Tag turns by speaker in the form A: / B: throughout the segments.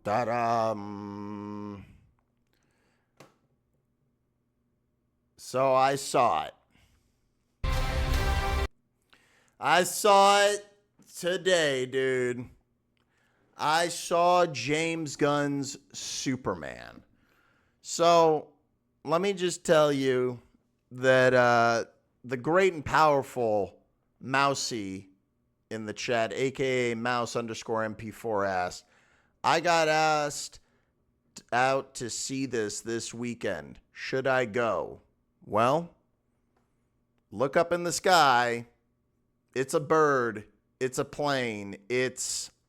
A: That So I saw it. I saw it today, dude. I saw James Gunn's Superman. So let me just tell you that the great and powerful Mousy in the chat, aka Mouse underscore MP4, asked, I got asked out to see this weekend. Should I go? Well, look up in the sky. It's a bird. It's a plane.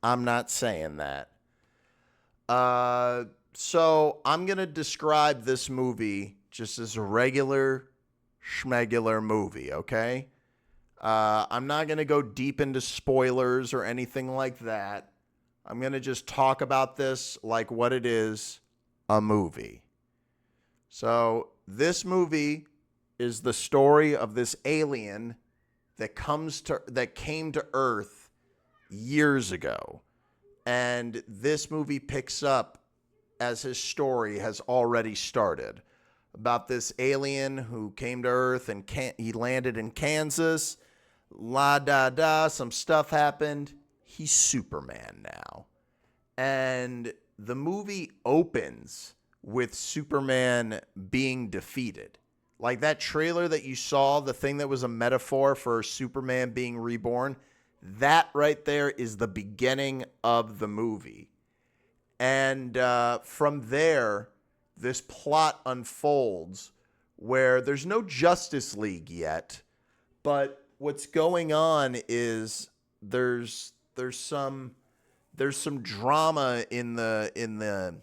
A: I'm not saying that. So I'm going to describe this movie just as a regular schmegular movie, okay? I'm not going to go deep into spoilers or anything like that. I'm going to just talk about this like what it is, a movie. So this movie is the story of this alien that came to Earth years ago. And this movie picks up as his story has already started. About this alien who came to Earth and he landed in Kansas. Some stuff happened. He's Superman now. And the movie opens with Superman being defeated. Like that trailer that you saw, the thing that was a metaphor for Superman being reborn, that right there is the beginning of the movie. And from there, this plot unfolds where there's no Justice League yet, but what's going on is there's some drama in the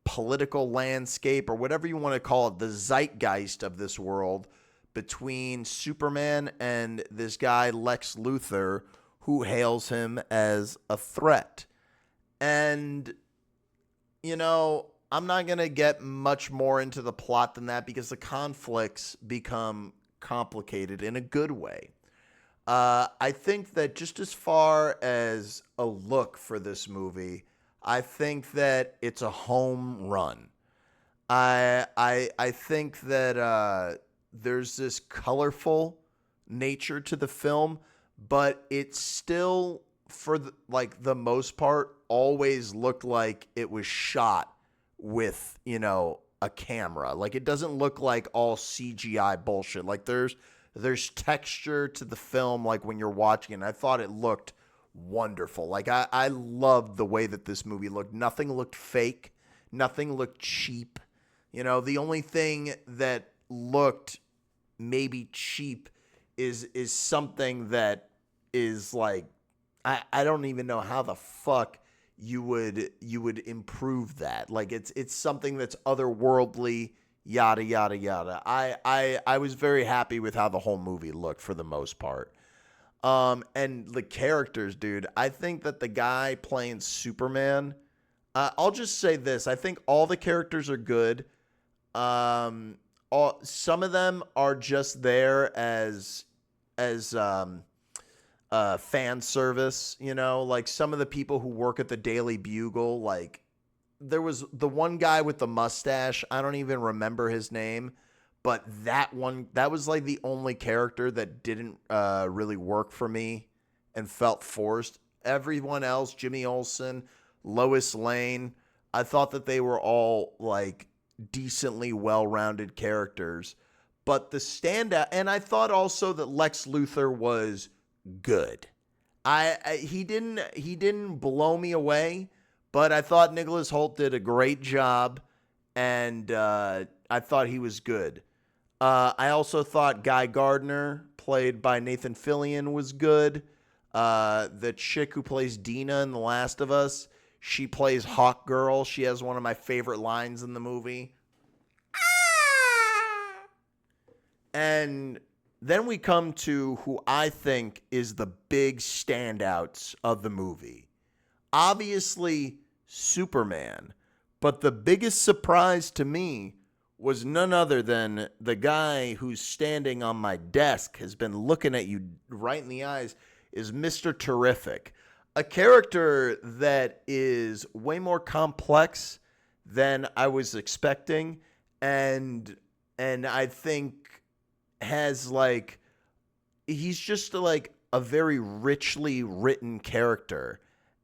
A: political landscape, or whatever you want to call it, the zeitgeist of this world, between Superman and this guy Lex Luthor, who hails him as a threat. And, you know, I'm not going to get much more into the plot than that because the conflicts become complicated in a good way. I think that just as far as a look for this movie, I think that it's a home run. I think that there's this colorful nature to the film, but it still, for the most part, always looked like it was shot with, a camera. Like, it doesn't look like all CGI bullshit. Like, there's texture to the film, like when you're watching it. I thought it looked wonderful. Like, I loved the way that this movie looked. Nothing looked fake. Nothing looked cheap. The only thing that looked maybe cheap is something that is like, I don't even know how the fuck you would improve that. Like, it's something that's otherworldly, yada yada yada. I was very happy with how the whole movie looked for the most part. And the characters, dude, I think that the guy playing Superman, I'll just say this. I think all the characters are good. Some of them are just there as fan service, like some of the people who work at the Daily Bugle. Like, there was the one guy with the mustache. I don't even remember his name. But that was like the only character that didn't really work for me and felt forced. Everyone else, Jimmy Olsen, Lois Lane, I thought that they were all like decently well-rounded characters. But the standout, and I thought also that Lex Luthor was good. He didn't blow me away, but I thought Nicholas Hoult did a great job, and I thought he was good. I also thought Guy Gardner, played by Nathan Fillion, was good. The chick who plays Dina in The Last of Us, she plays Hawk Girl. She has one of my favorite lines in the movie. And then we come to who I think is the big standouts of the movie. Obviously, Superman. But the biggest surprise to me was none other than the guy who's standing on my desk, has been looking at you right in the eyes, is Mr. Terrific. a character that is way more complex than I was expecting, and I think has like he's just like a very richly written character,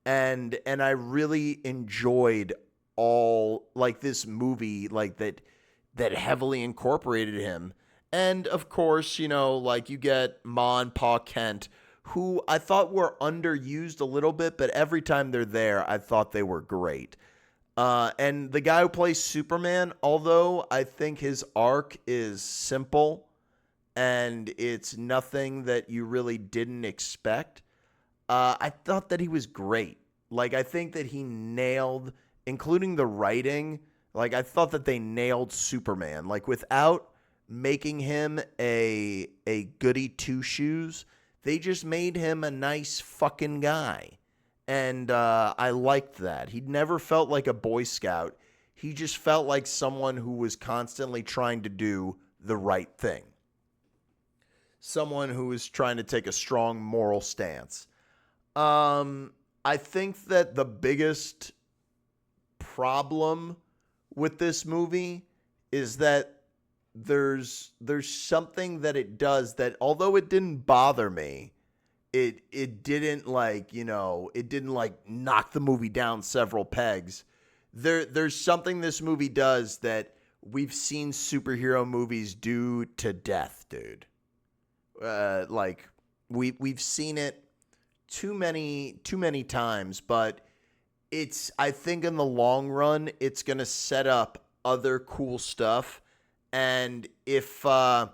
A: and I really enjoyed all like this movie like that heavily incorporated him. And of course, you know, like you get Ma and Pa Kent, who I thought were underused a little bit, but every time they're there, I thought they were great. And the guy who plays Superman, although I think his arc is simple and it's nothing that you really didn't expect, I thought that he was great. Like, I think that he nailed, including the writing, like, I thought that they nailed Superman. Like, without making him a goody two-shoes, they just made him a nice fucking guy. And I liked that. He never felt like a Boy Scout. He just felt like someone who was constantly trying to do the right thing. Someone who was trying to take a strong moral stance. I think that the biggest problem with this movie is that there's something that it does that, although it didn't bother me, it didn't like, you know, it didn't like knock the movie down several pegs. There's something this movie does that we've seen superhero movies do to death, dude. Like we've seen it too many times, but I think in the long run it's going to set up other cool stuff. And if I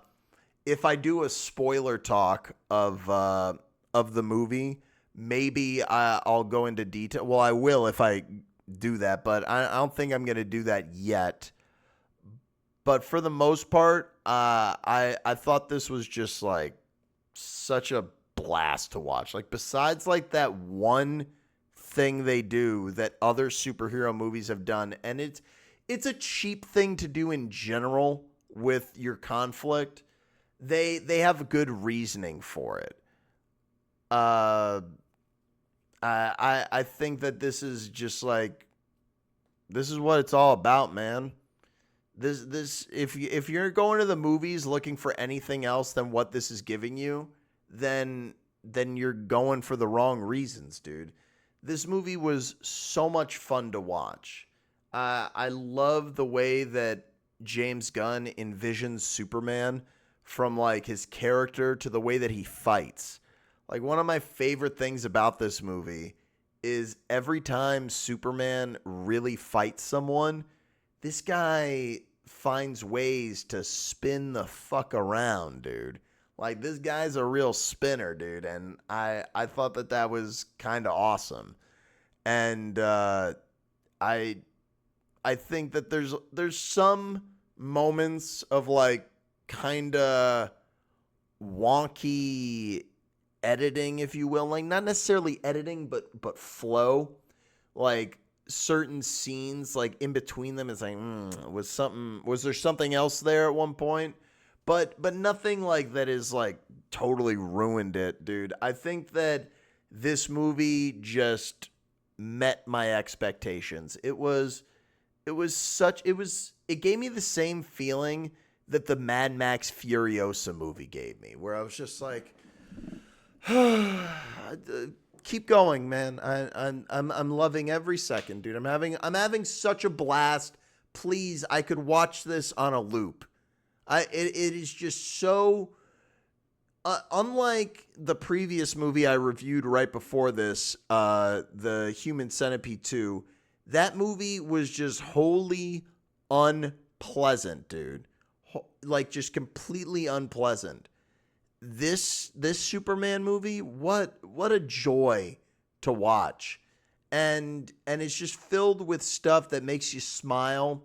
A: do a spoiler talk of the movie, maybe I'll go into detail. Well, I will if I do that, but I don't think I'm going to do that yet. But for the most part, I thought this was just like such a blast to watch. Like, besides like that one thing they do that other superhero movies have done, and it's a cheap thing to do in general with your conflict. They have a good reasoning for it. I think that this is just like, this is what it's all about, man. This if you're going to the movies looking for anything else than what this is giving you, then you're going for the wrong reasons, dude. This movie was so much fun to watch. I love the way that James Gunn envisions Superman, from like his character to the way that he fights. Like, one of my favorite things about this movie is every time Superman really fights someone, this guy finds ways to spin the fuck around, dude. Like, this guy's a real spinner, dude. And I thought that was kind of awesome. And I think that there's some moments of like kind of wonky editing, if you will, like not necessarily editing, but flow. Like, certain scenes, like in between them, is like, was there something else there at one point? But nothing like that is like totally ruined it, dude. I think that this movie just met my expectations. It gave me the same feeling that the Mad Max Furiosa movie gave me, where I was just like, keep going, man. I'm loving every second, dude. I'm having such a blast. Please, I could watch this on a loop. It is just so unlike the previous movie I reviewed right before this, the Human Centipede 2. That movie was just wholly unpleasant, dude. Like, just completely unpleasant. This Superman movie, what a joy to watch. And it's just filled with stuff that makes you smile.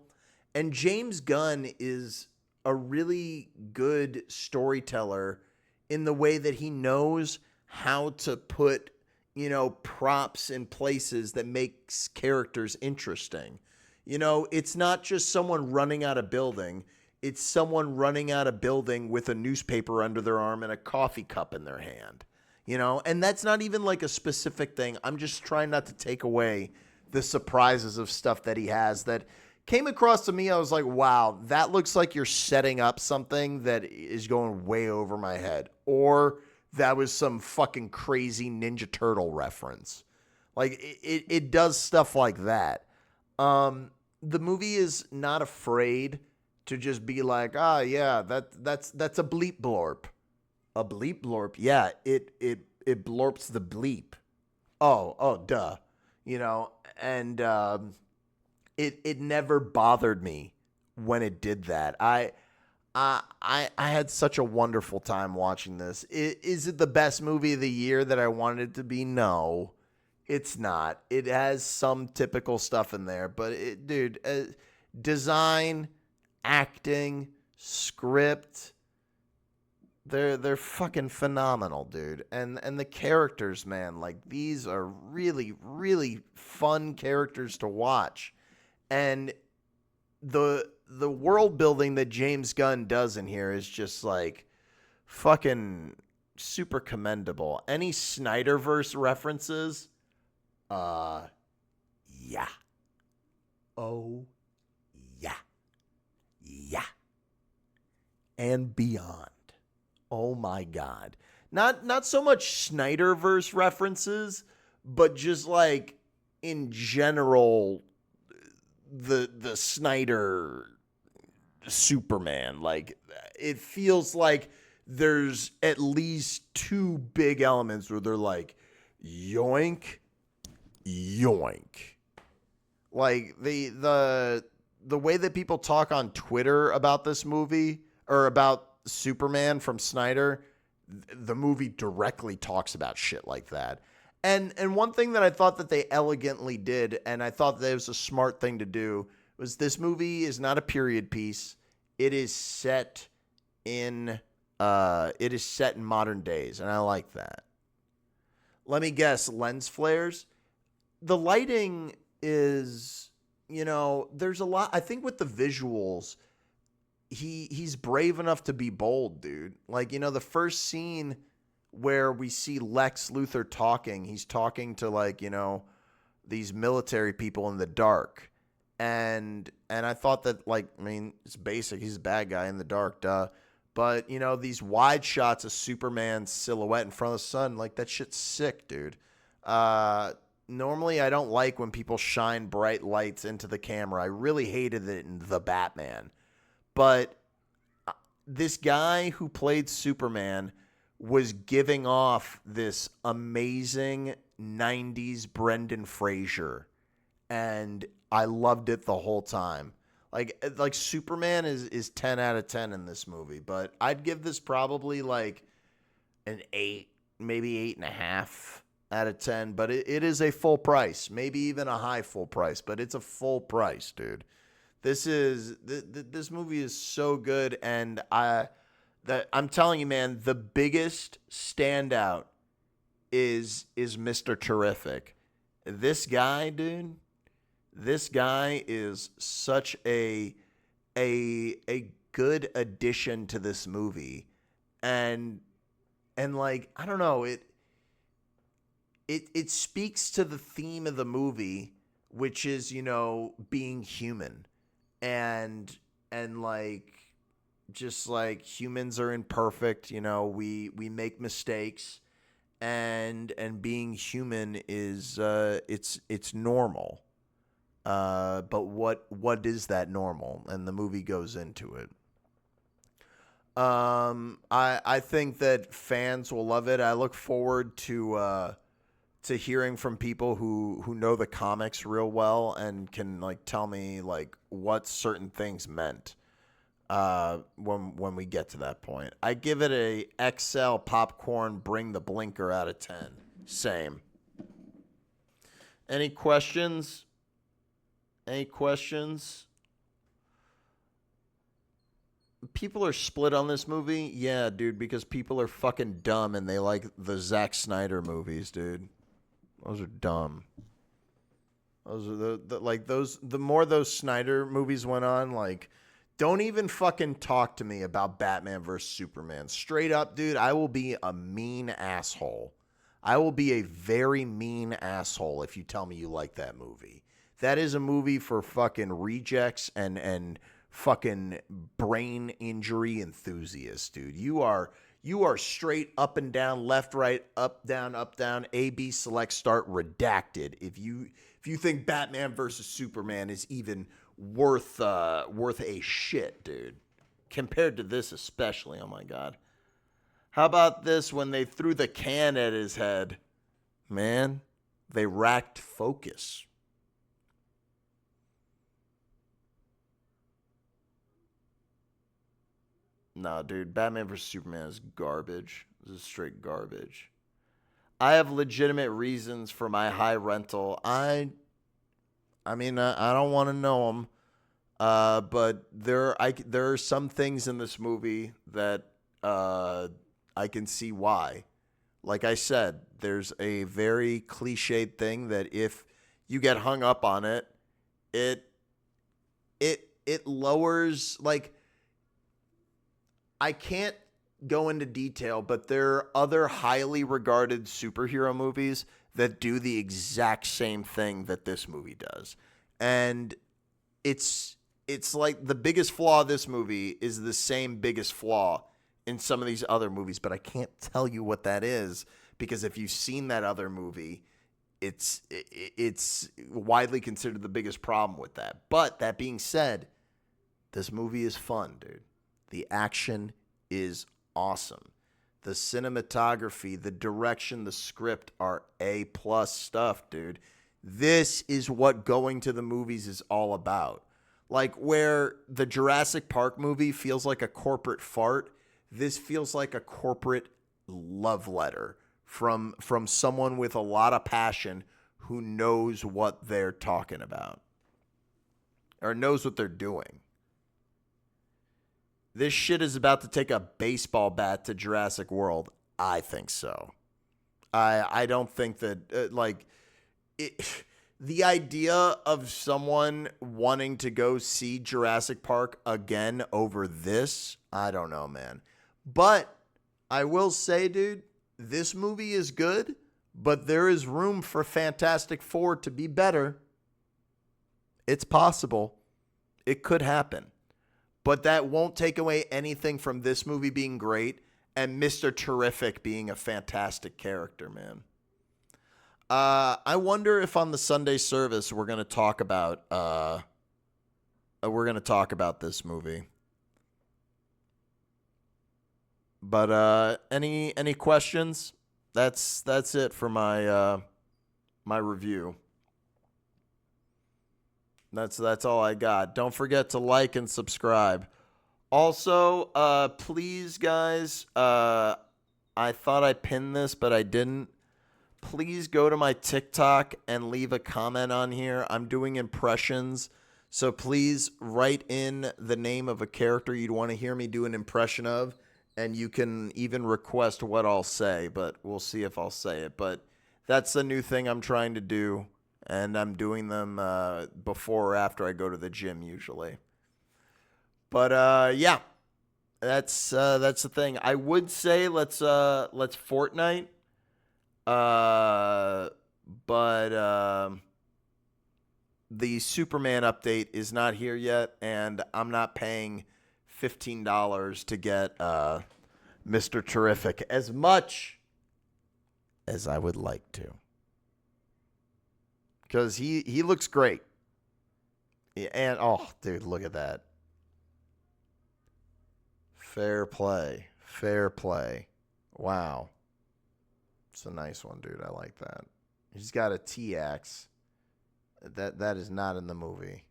A: And James Gunn is a really good storyteller in the way that he knows how to put, you know, props in places that makes characters interesting. You know, it's not just someone running out of building. It's someone running out of building with a newspaper under their arm and a coffee cup in their hand. you know? And that's not even like a specific thing. I'm just trying not to take away the surprises of stuff that he has that came across to me. I was like, wow, that looks like you're setting up something that is going way over my head. Or that was some fucking crazy Ninja Turtle reference. Like, it does stuff like that. The movie is not afraid to just be like, yeah, that's a bleep blorp. A bleep blorp? Yeah, it blorps the bleep. Oh, duh. You know, and it never bothered me when it did that. I had such a wonderful time watching this. Is it the best movie of the year that I wanted it to be? No, it's not. It has some typical stuff in there, but dude, design, acting, script, they're fucking phenomenal, dude. And the characters, man, like these are really, really fun characters to watch. And the world building that James Gunn does in here is just like fucking super commendable. Any Snyderverse references? Yeah. Oh, yeah. Yeah. And beyond. Oh my God. Not so much Snyderverse references, but just like in general the Snyder Superman. Like, it feels like there's at least two big elements where they're like, yoink, yoink. Like the way that people talk on Twitter about this movie or about Superman from Snyder, the movie directly talks about shit like that. And one thing that I thought that they elegantly did, and I thought that it was a smart thing to do, was this movie is not a period piece. It is set in modern days, and I like that. Let me guess, lens flares. The lighting is, there's a lot. I think with the visuals, he's brave enough to be bold, dude. Like, the first scene where we see Lex Luthor talking, he's talking to like, these military people in the dark. And I thought that, like, I mean, it's basic. He's a bad guy in the dark, duh. But, these wide shots of Superman's silhouette in front of the sun, like, that shit's sick, dude. Normally, I don't like when people shine bright lights into the camera. I really hated it in The Batman. But this guy who played Superman was giving off this amazing 90s Brendan Fraser. And I loved it the whole time. Like Superman is 10 out of 10 in this movie. But I'd give this probably like an 8, maybe 8.5 out of 10. But it is a full price. Maybe even a high full price. But it's a full price, dude. This movie is so good, and I'm telling you, man, the biggest standout is Mr. Terrific. This guy, dude, this guy is such a good addition to this movie, and like, I don't know, it speaks to the theme of the movie, which is, being human. And like, just like humans are imperfect, we make mistakes, and being human is it's normal. But what is that normal? And the movie goes into it. I think that fans will love it. I look forward to hearing from people who know the comics real well and can like tell me like what certain things meant when we get to that point. I give it a XL popcorn bring the blinker out of 10. Same. Any questions? People are split on this movie? Yeah, dude, because people are fucking dumb and they like the Zack Snyder movies, dude. Those are dumb. Those are the more those Snyder movies went on, like, Don't even fucking talk to me about Batman versus Superman. Straight up, dude, I will be a mean asshole. I will be a very mean asshole if you tell me you like that movie. That is a movie for fucking rejects and fucking brain injury enthusiasts, dude. You are straight up and down, left, right, up, down, A, B, select, start, redacted. If you think Batman versus Superman is even worth a shit, dude. Compared to this especially, oh my God. How about this when they threw the can at his head? Man, they racked focus. Nah, dude, Batman vs. Superman is garbage. This is straight garbage. I have legitimate reasons for my high rental. I mean, I don't want to know them, but there are some things in this movie that I can see why. Like I said, there's a very cliched thing that if you get hung up on it, it lowers, like, I can't go into detail, but there are other highly regarded superhero movies that do the exact same thing that this movie does. And it's like the biggest flaw of this movie is the same biggest flaw in some of these other movies, but I can't tell you what that is because if you've seen that other movie, it's widely considered the biggest problem with that. But that being said, this movie is fun, dude. The action is awesome. The cinematography, the direction, the script are A+ stuff, dude. This is what going to the movies is all about. Like where the Jurassic Park movie feels like a corporate fart, this feels like a corporate love letter from someone with a lot of passion who knows what they're talking about or knows what they're doing. This shit is about to take a baseball bat to Jurassic World. I think so. I don't think that, the idea of someone wanting to go see Jurassic Park again over this, I don't know, man. But I will say, dude, this movie is good, but there is room for Fantastic Four to be better. It's possible. It could happen. But that won't take away anything from this movie being great and Mr. Terrific being a fantastic character, man. I wonder if on the Sunday service we're gonna talk about this movie. But any questions? That's it for my my review. That's all I got. Don't forget to like and subscribe. Also, please, guys, I thought I pinned this, but I didn't. Please go to my TikTok and leave a comment on here. I'm doing impressions, so please write in the name of a character you'd want to hear me do an impression of, and you can even request what I'll say, but we'll see if I'll say it. But that's the new thing I'm trying to do. And I'm doing them before or after I go to the gym usually. But yeah, that's the thing. I would say let's Fortnite. But the Superman update is not here yet, and I'm not paying $15 to get Mr. Terrific as much as I would like to. Because he looks great. And, oh, dude, look at that. Fair play. Fair play. Wow. It's a nice one, dude. I like that. He's got a T-axe. That is not in the movie.